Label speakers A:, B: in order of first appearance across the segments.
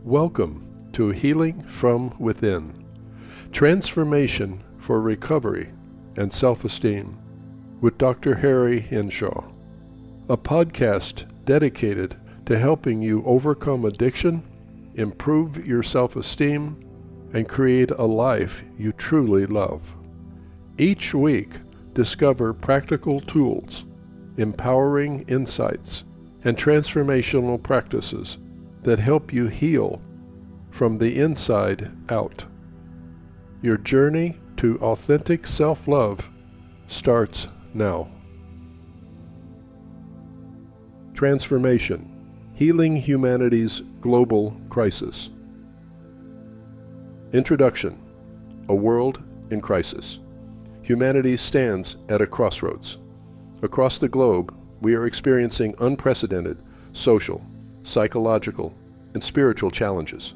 A: Welcome to Healing from Within, Transformation for Recovery and Self-Esteem with Dr. Harry Henshaw, a podcast dedicated to helping you overcome addiction, improve your self-esteem, and create a life you truly love. Each week, discover practical tools, empowering insights, and transformational practices that help you heal from the inside out. Your journey to authentic self-love starts now. Transformation: Healing Humanity's Global Crisis. Introduction: A world in crisis. Humanity stands at a crossroads. Across the globe, we are experiencing unprecedented social, psychological, and spiritual challenges.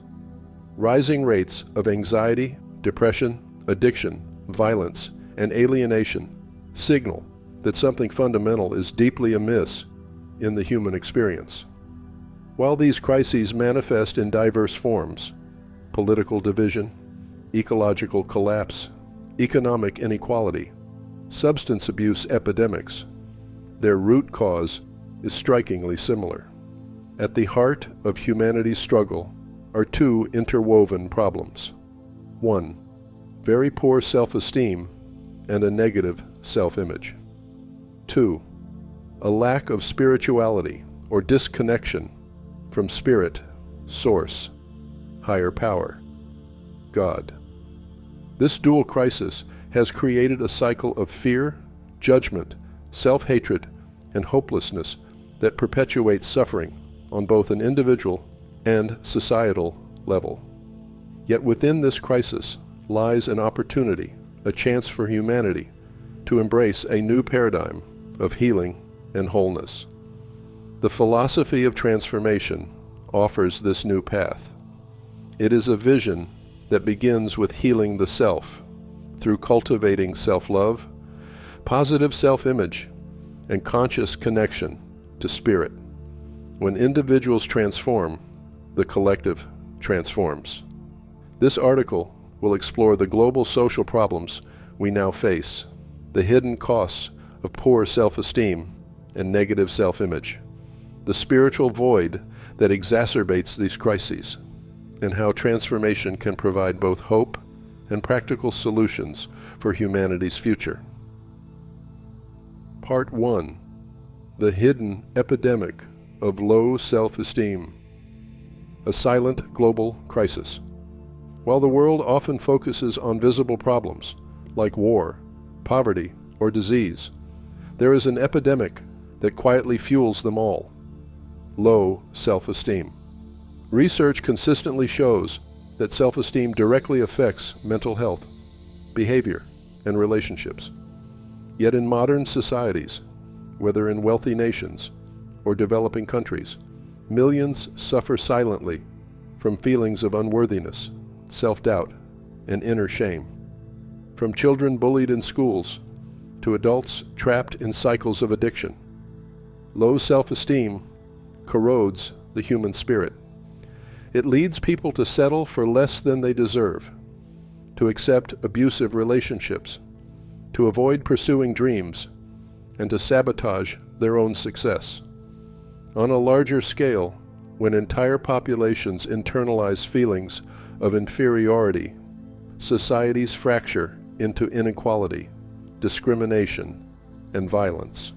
A: Rising rates of anxiety, depression, addiction, violence, and alienation signal that something fundamental is deeply amiss in the human experience. While these crises manifest in diverse forms, political division, ecological collapse, economic inequality, substance abuse epidemics, their root cause is strikingly similar. At the heart of humanity's struggle are two interwoven problems. 1. Very poor self-esteem and a negative self-image. 2. A lack of spirituality or disconnection from spirit, source, higher power, God. This dual crisis has created a cycle of fear, judgment, self-hatred, and hopelessness that perpetuates suffering on both an individual and societal level. Yet within this crisis lies an opportunity, a chance for humanity to embrace a new paradigm of healing and wholeness. The philosophy of transformation offers this new path. It is a vision that begins with healing the self through cultivating self-love, positive self-image, and conscious connection to spirit. When individuals transform, the collective transforms. This article will explore the global social problems we now face, the hidden costs of poor self-esteem and negative self-image, the spiritual void that exacerbates these crises, and how transformation can provide both hope and practical solutions for humanity's future. Part 1. The Hidden Epidemic of Low Self-Esteem. A silent global crisis. While the world often focuses on visible problems like war, poverty, or disease, there is an epidemic that quietly fuels them all: low self-esteem. Research consistently shows that self-esteem directly affects mental health, behavior, and relationships. Yet in modern societies, whether in wealthy nations or developing countries, millions suffer silently from feelings of unworthiness, self-doubt, and inner shame. From children bullied in schools to adults trapped in cycles of addiction, low self-esteem corrodes the human spirit. It leads people to settle for less than they deserve, to accept abusive relationships, to avoid pursuing dreams, and to sabotage their own success. On a larger scale, when entire populations internalize feelings of inferiority, societies fracture into inequality, discrimination, and violence.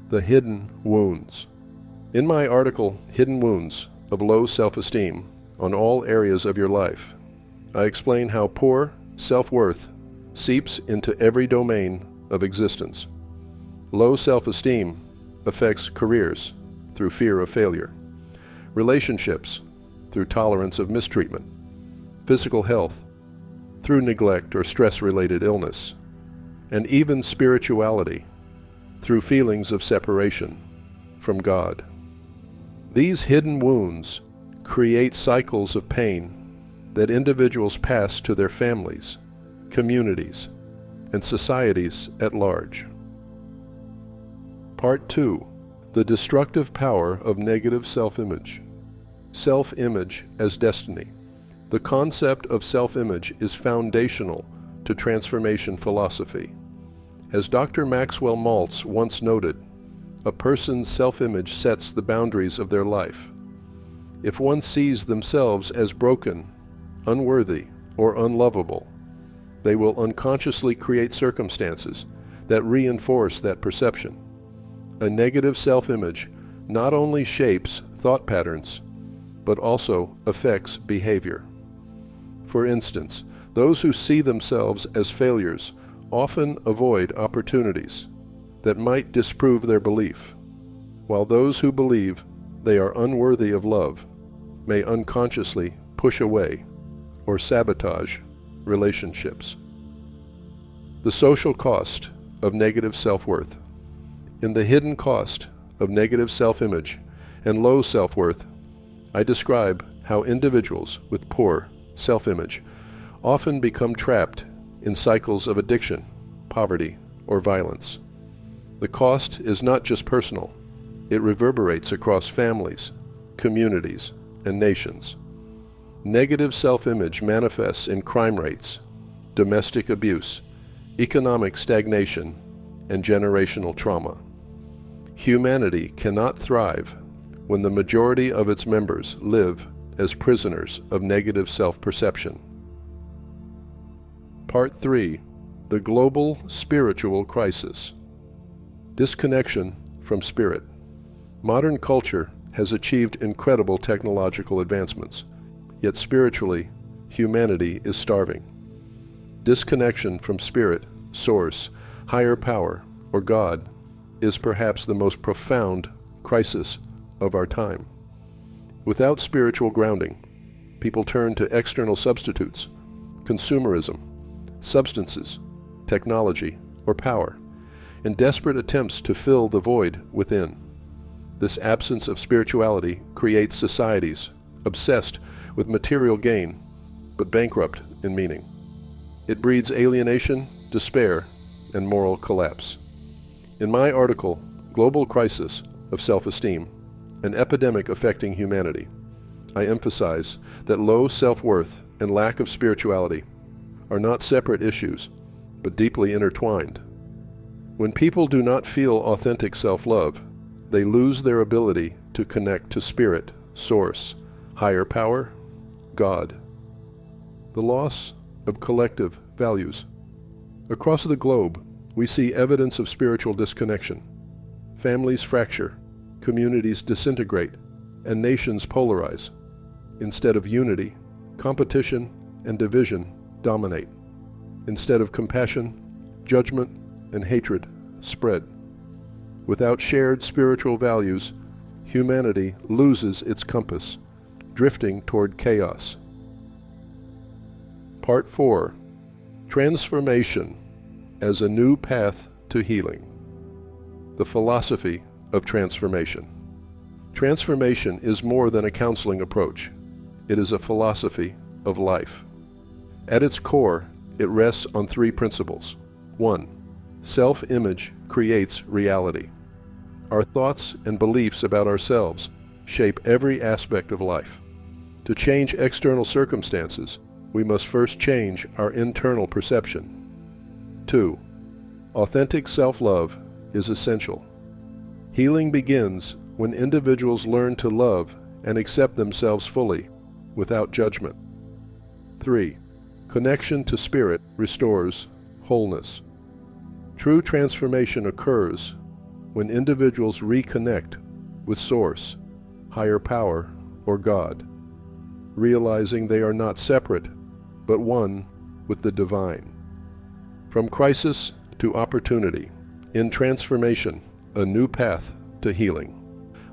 A: The hidden wounds. In my article, Hidden Wounds of Low Self-Esteem on All Areas of Your Life, I explain how poor self-worth seeps into every domain of existence. Low self-esteem affects careers through fear of failure, relationships through tolerance of mistreatment, physical health through neglect or stress-related illness, and even spirituality through feelings of separation from God. These hidden wounds create cycles of pain that individuals pass to their families, communities, and societies at large. Part 2. The destructive power of negative self-image. Self-image as destiny. The concept of self-image is foundational to transformation philosophy. As Dr. Maxwell Maltz once noted, a person's self-image sets the boundaries of their life. If one sees themselves as broken, unworthy, or unlovable, they will unconsciously create circumstances that reinforce that perception. A negative self-image not only shapes thought patterns, but also affects behavior. For instance, those who see themselves as failures often avoid opportunities that might disprove their belief, while those who believe they are unworthy of love may unconsciously push away or sabotage relationships. The social cost of negative self-worth. In The Hidden Cost of Negative Self-Image and Low Self-Worth, I describe how individuals with poor self-image often become trapped in cycles of addiction, poverty, or violence. The cost is not just personal. It reverberates across families, communities, and nations. Negative self-image manifests in crime rates, domestic abuse, economic stagnation, and generational trauma. Humanity cannot thrive when the majority of its members live as prisoners of negative self-perception. Part 3. The Global Spiritual Crisis. Disconnection from spirit. Modern culture has achieved incredible technological advancements, yet spiritually, humanity is starving. Disconnection from spirit, source, higher power, or God is perhaps the most profound crisis of our time. Without spiritual grounding, people turn to external substitutes, consumerism, substances, technology, or power, in desperate attempts to fill the void within. This absence of spirituality creates societies obsessed with material gain, but bankrupt in meaning. It breeds alienation, despair, and moral collapse. In my article, Global Crisis of Self-Esteem, an epidemic affecting humanity, I emphasize that low self-worth and lack of spirituality are not separate issues, but deeply intertwined. When people do not feel authentic self-love, they lose their ability to connect to spirit, source, higher power, God. The loss of collective values. Across the globe, we see evidence of spiritual disconnection. Families fracture, communities disintegrate, and nations polarize. Instead of unity, competition and division dominate. Instead of compassion, judgment and hatred spread. Without shared spiritual values, humanity loses its compass, drifting toward chaos. Part 4. Transformation as a new path to healing. The philosophy of transformation. Transformation is more than a counseling approach. It is a philosophy of life. At its core, it rests on 3 principles. 1. Self-image creates reality. Our thoughts and beliefs about ourselves shape every aspect of life. To change external circumstances, we must first change our internal perception. 2. Authentic self-love is essential. Healing begins when individuals learn to love and accept themselves fully, without judgment. 3. Connection to spirit restores wholeness. True transformation occurs when individuals reconnect with Source, higher power, or God, realizing they are not separate, but one with the divine. From crisis to opportunity, in transformation, a new path to healing.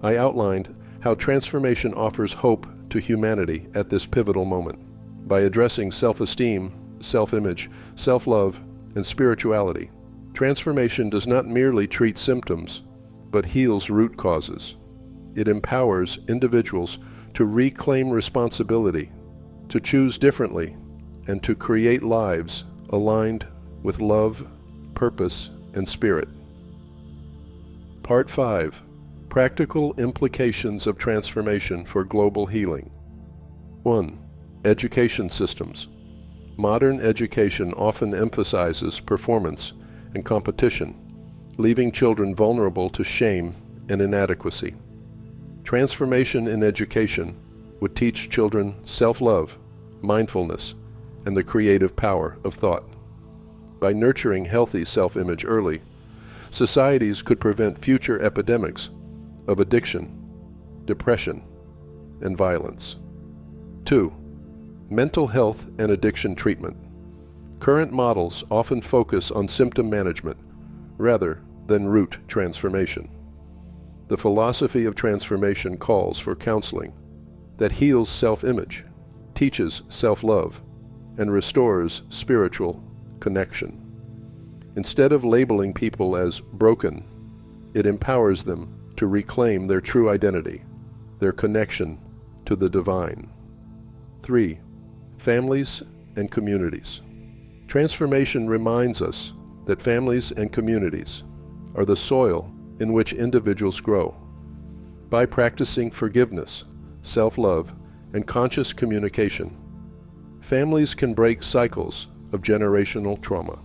A: I outlined how transformation offers hope to humanity at this pivotal moment. By addressing self-esteem, self-image, self-love, and spirituality, transformation does not merely treat symptoms, but heals root causes. It empowers individuals to reclaim responsibility, to choose differently, and to create lives aligned with love, purpose, and spirit. Part 5. Practical implications of transformation for global healing. 1. Education systems. Modern education often emphasizes performance and competition, leaving children vulnerable to shame and inadequacy. Transformation in education would teach children self-love, mindfulness, and the creative power of thought. By nurturing healthy self-image early, societies could prevent future epidemics of addiction, depression, and violence. 2. Mental health and addiction treatment. Current models often focus on symptom management rather than root transformation. The philosophy of transformation calls for counseling that heals self-image, teaches self-love, and restores spiritual connection. Instead of labeling people as broken, it empowers them to reclaim their true identity, their connection to the divine. 3. Families and communities. Transformation reminds us that families and communities are the soil in which individuals grow. By practicing forgiveness, self-love, and conscious communication, families can break cycles of generational trauma.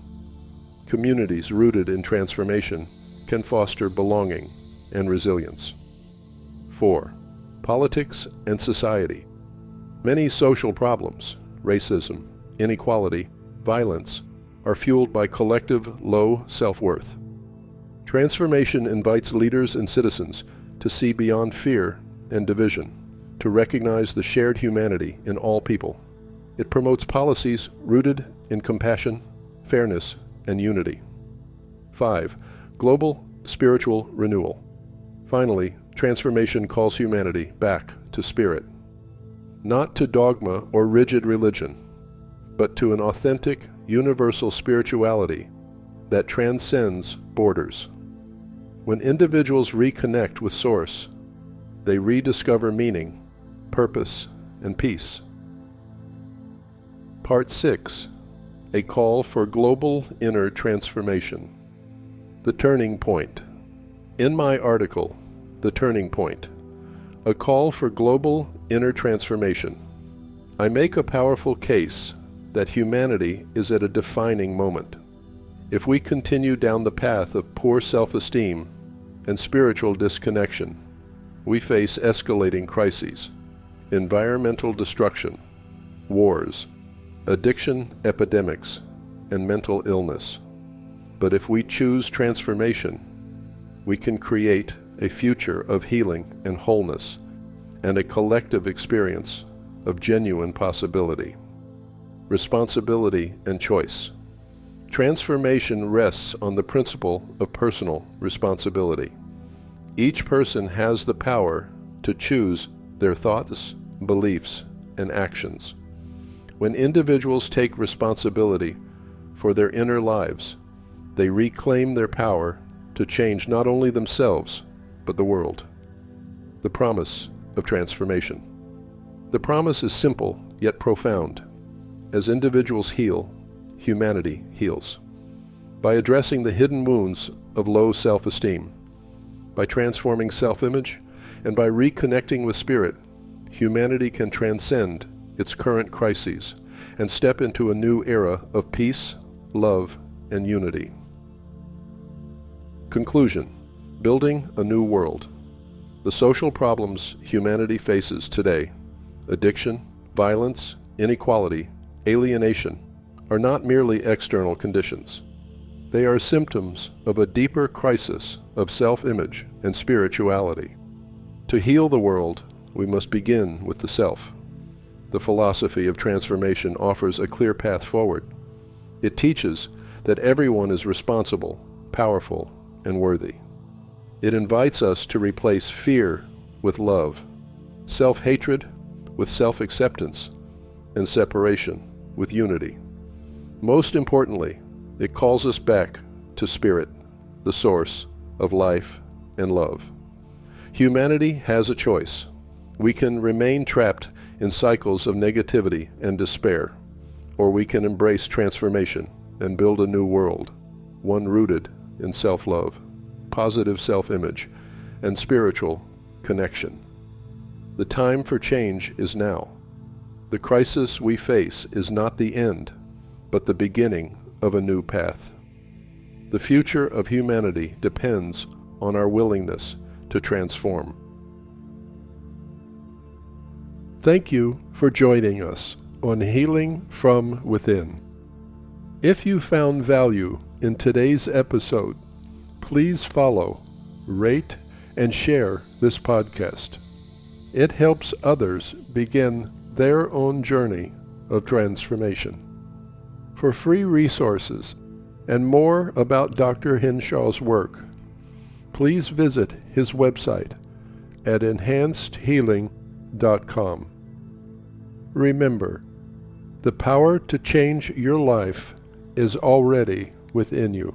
A: Communities rooted in transformation can foster belonging and resilience. 4. Politics and society. Many social problems, racism, inequality, violence, are fueled by collective low self-worth. Transformation invites leaders and citizens to see beyond fear and division, to recognize the shared humanity in all people. It promotes policies rooted in compassion, fairness, and unity. 5. Global spiritual renewal. Finally, transformation calls humanity back to spirit. Not to dogma or rigid religion, but to an authentic, universal spirituality that transcends borders. When individuals reconnect with Source, they rediscover meaning, purpose, and peace. Part 6. A call for global inner transformation. The turning point. In my article, The Turning Point, a call for global inner transformation, I make a powerful case that humanity is at a defining moment. If we continue down the path of poor self-esteem and spiritual disconnection, we face escalating crises, environmental destruction, wars, addiction epidemics, and mental illness. But if we choose transformation, we can create a future of healing and wholeness and a collective experience of genuine possibility. Responsibility and choice. Transformation rests on the principle of personal responsibility. Each person has the power to choose their thoughts, beliefs, and actions. When individuals take responsibility for their inner lives, they reclaim their power to change not only themselves, but the world. The promise of transformation. The promise is simple, yet profound. As individuals heal, humanity heals. By addressing the hidden wounds of low self-esteem, by transforming self-image, and by reconnecting with spirit, humanity can transcend its current crises and step into a new era of peace, love, and unity. Conclusion. Building a new world. The social problems humanity faces today, addiction, violence, inequality, alienation, are not merely external conditions. They are symptoms of a deeper crisis of self-image and spirituality. To heal the world, we must begin with the self. The philosophy of transformation offers a clear path forward. It teaches that everyone is responsible, powerful, and worthy. It invites us to replace fear with love, self-hatred with self-acceptance, and separation with unity. Most importantly, it calls us back to spirit, the source of life and love. Humanity has a choice. We can remain trapped in cycles of negativity and despair, or we can embrace transformation and build a new world, one rooted in self-love, positive self-image, and spiritual connection. The time for change is now. The crisis we face is not the end, but the beginning of a new path. The future of humanity depends on our willingness to transform. Thank you for joining us on Healing from Within. If you found value in today's episode, please follow, rate, and share this podcast. It helps others begin their own journey of transformation. For free resources and more about Dr. Henshaw's work, please visit his website at enhancedhealing.com. Remember, the power to change your life is already within you.